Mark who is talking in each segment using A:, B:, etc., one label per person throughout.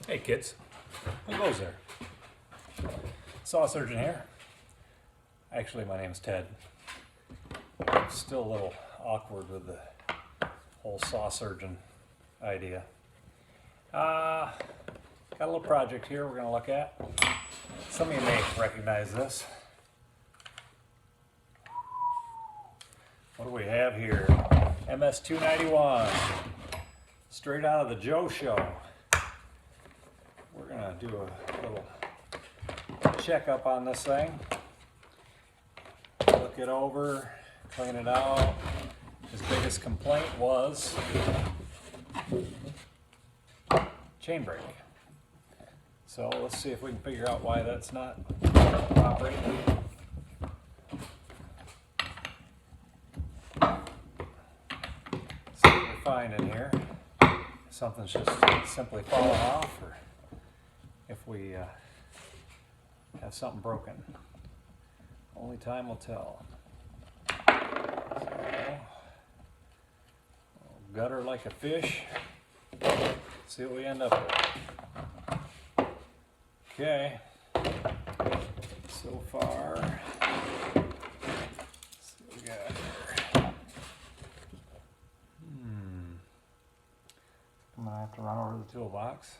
A: Hey kids, who goes there? Saw surgeon here. Actually, my name's Ted. I'm still a little awkward with the whole saw surgeon idea. Got a little project here we're going to look at. Some of you may recognize this. What do we have here? MS291, straight out of the Joe show. We're going to do a little checkup on this thing. Look it over, clean it out. His biggest complaint was chain brake. So let's see if we can figure out why that's not operating. See what we find in here. Something's just simply falling off, or if we have something broken. Only time will tell. So, gutter like a fish. See what we end up with. Okay. So far, let's see what we got here. I'm gonna have to run over to the toolbox.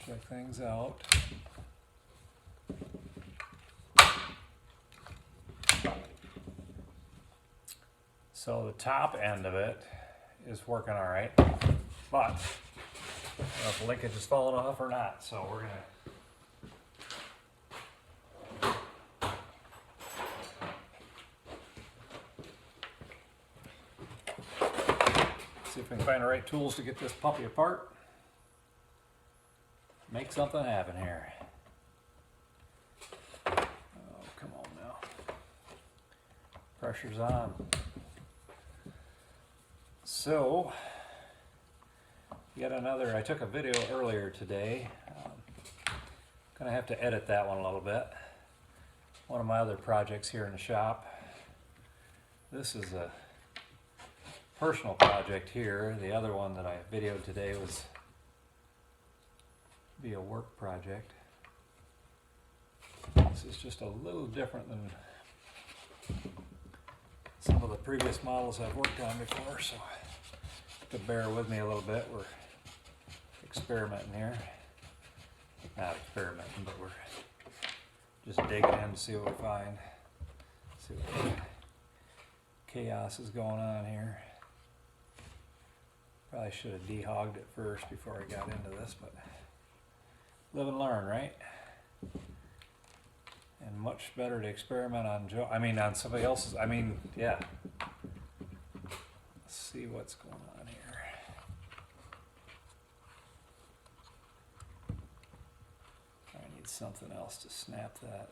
A: Check things out. So the top end of it is working all right, but I don't know if the linkage is falling off or not. So we're gonna see if we can find the right tools to get this puppy apart. Make something happen here. Oh, come on now. Pressure's on. So, yet another, I took a video earlier today. Gonna have to edit that one a little bit. One of my other projects here in the shop. This is a personal project here. The other one that I videoed today was be a work project. This is just a little different than some of the previous models I've worked on before, so to bear with me a little bit. We're experimenting here. Not experimenting, but we're just digging in to see what we find. See what kind of chaos is going on here. Probably should have dehogged it first before I got into this, but live and learn, right? And much better to experiment on on somebody else's. Yeah. Let's see what's going on here. I need something else to snap that.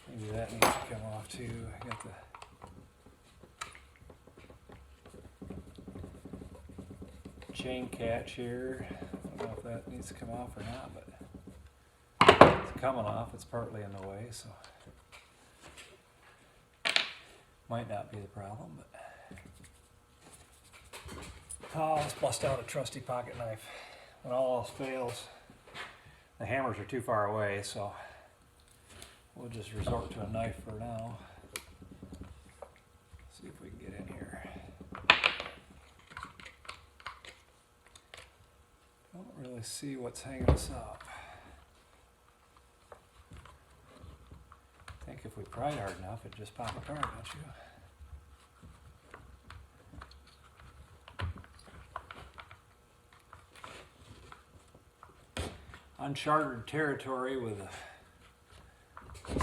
A: Maybe that needs to come off too. I got the chain catch here. I don't know if that needs to come off or not, but it's coming off. It's partly in the way, so might not be the problem. But let's bust out a trusty pocket knife. When all else fails, the hammers are too far away, so we'll just resort to a knife for now. See if we can get in here. Don't really see what's hanging us up. I think if we pried hard enough, it'd just pop apart, don't you? Uncharted territory with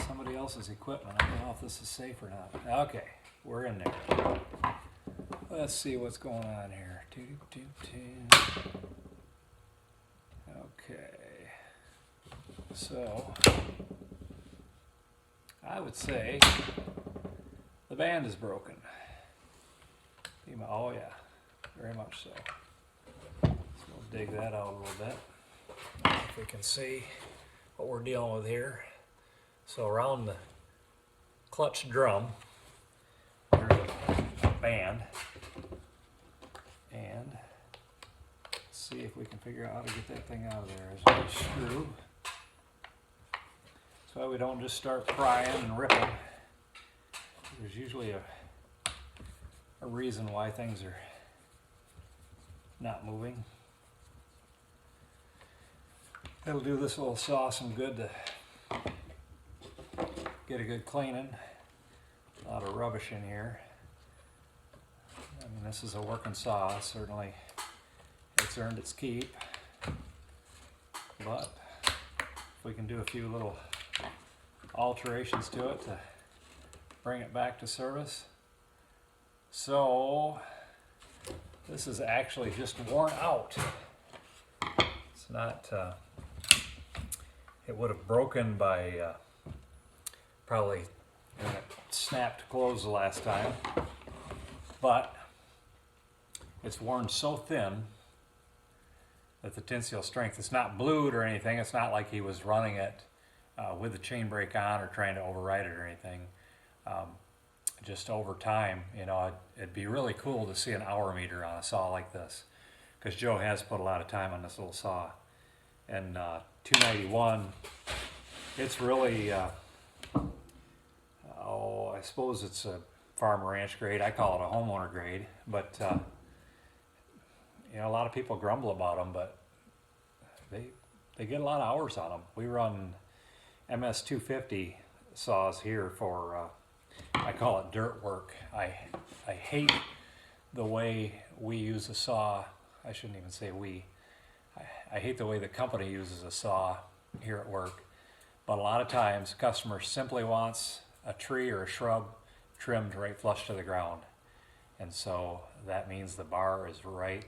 A: somebody else's equipment. I don't know if this is safe or not. Okay, we're in there. Let's see what's going on here. Okay, so I would say the band is broken. Oh yeah, very much so. So we'll dig that out a little bit. If we can see what we're dealing with here. So around the clutch drum, there's a band, and see if we can figure out how to get that thing out of there. There's a screw. That's why we don't just start prying and ripping. There's usually a reason why things are not moving. It'll do this little saw some good to get a good cleaning. A lot of rubbish in here. I mean, this is a working saw. Certainly it's earned its keep. But if we can do a few little alterations to it to bring it back to service. So this is actually just worn out. It's not, it would have broken by probably when it snapped closed the last time, but it's worn so thin that the tensile strength, it's not blued or anything. It's not like he was running it with the chain brake on or trying to override it or anything. Just over time, you know, it'd be really cool to see an hour meter on a saw like this, because Joe has put a lot of time on this little saw. And 291, it's really, I suppose it's a farm ranch grade. I call it a homeowner grade, but you know, a lot of people grumble about them, but they get a lot of hours on them. We run MS250 saws here for, I call it dirt work. I hate the way we use a saw. I shouldn't even say we. I hate the way the company uses a saw here at work. But a lot of times, customer simply wants a tree or a shrub trimmed right flush to the ground. And so that means the bar is right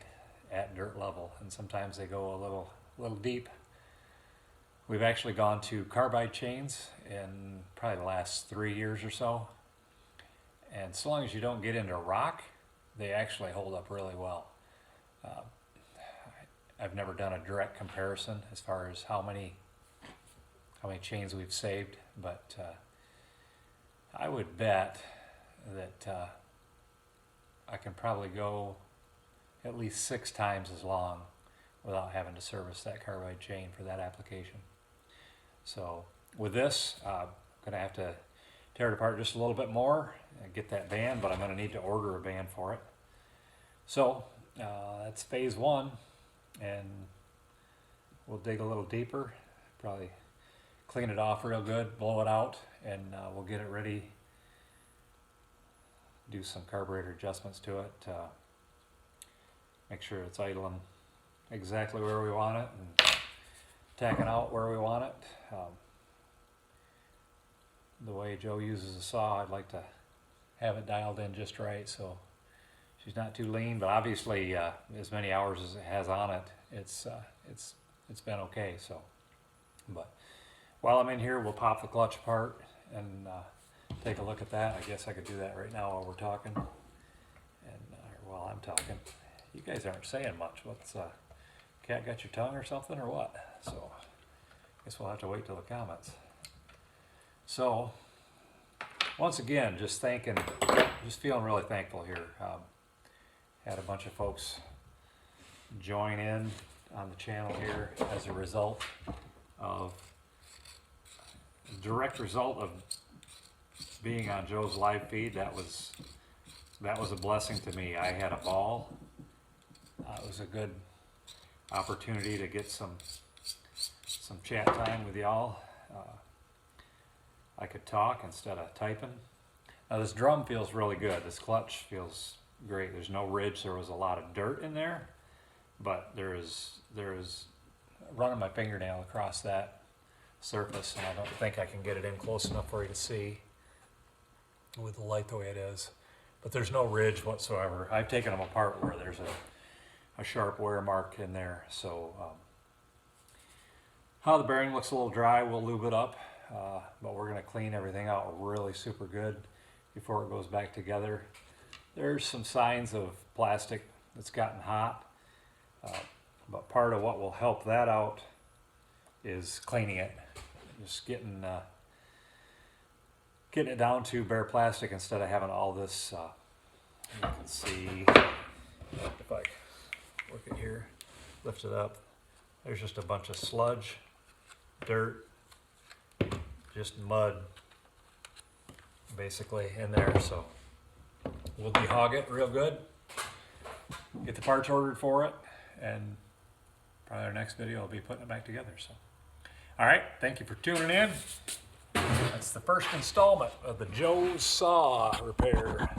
A: at dirt level. And sometimes they go a little deep. We've actually gone to carbide chains in probably the last 3 years or so. And so long as you don't get into rock, they actually hold up really well. I've never done a direct comparison as far as how many chains we've saved, but I would bet that I can probably go at least 6 times as long without having to service that carbide chain for that application. So with this, I'm going to have to tear it apart just a little bit more and get that band, but I'm going to need to order a band for it. So that's phase 1, and we'll dig a little deeper, probably clean it off real good, blow it out, and we'll get it ready, do some carburetor adjustments to it, make sure it's idling exactly where we want it and tacking out where we want it. The way Joe uses a saw, I'd like to have it dialed in just right so she's not too lean, but obviously as many hours as it has on it, it's been okay. So, but while I'm in here, we'll pop the clutch apart and take a look at that. I guess I could do that right now while we're talking, and while I'm talking. You guys aren't saying much. What's cat got your tongue or something or what? So I guess we'll have to wait till the comments. So once again, just feeling really thankful here. Had a bunch of folks join in on the channel here as a result of, direct result of being on Joe's live feed. That was a blessing to me. I had a ball. It was a good opportunity to get some chat time with y'all. I could talk instead of typing. Now this drum feels really good. This clutch feels great. There's no ridge. There was a lot of dirt in there, but there is running my fingernail across that surface, and I don't think I can get it in close enough for you to see with the light the way it is. But there's no ridge whatsoever. I've taken them apart where there's a sharp wear mark in there. So how the bearing looks a little dry, we'll lube it up. But we're going to clean everything out really super good before it goes back together. There's some signs of plastic that's gotten hot, but part of what will help that out is cleaning it, just getting it down to bare plastic instead of having all this. You can see if I work it here. lift it up. There's just a bunch of sludge, dirt, just mud basically in there. So we'll dehog it real good, get the parts ordered for it, and probably our next video will be putting it back together. So, all right, thank you for tuning in. That's the first installment of the Joe's Saw repair.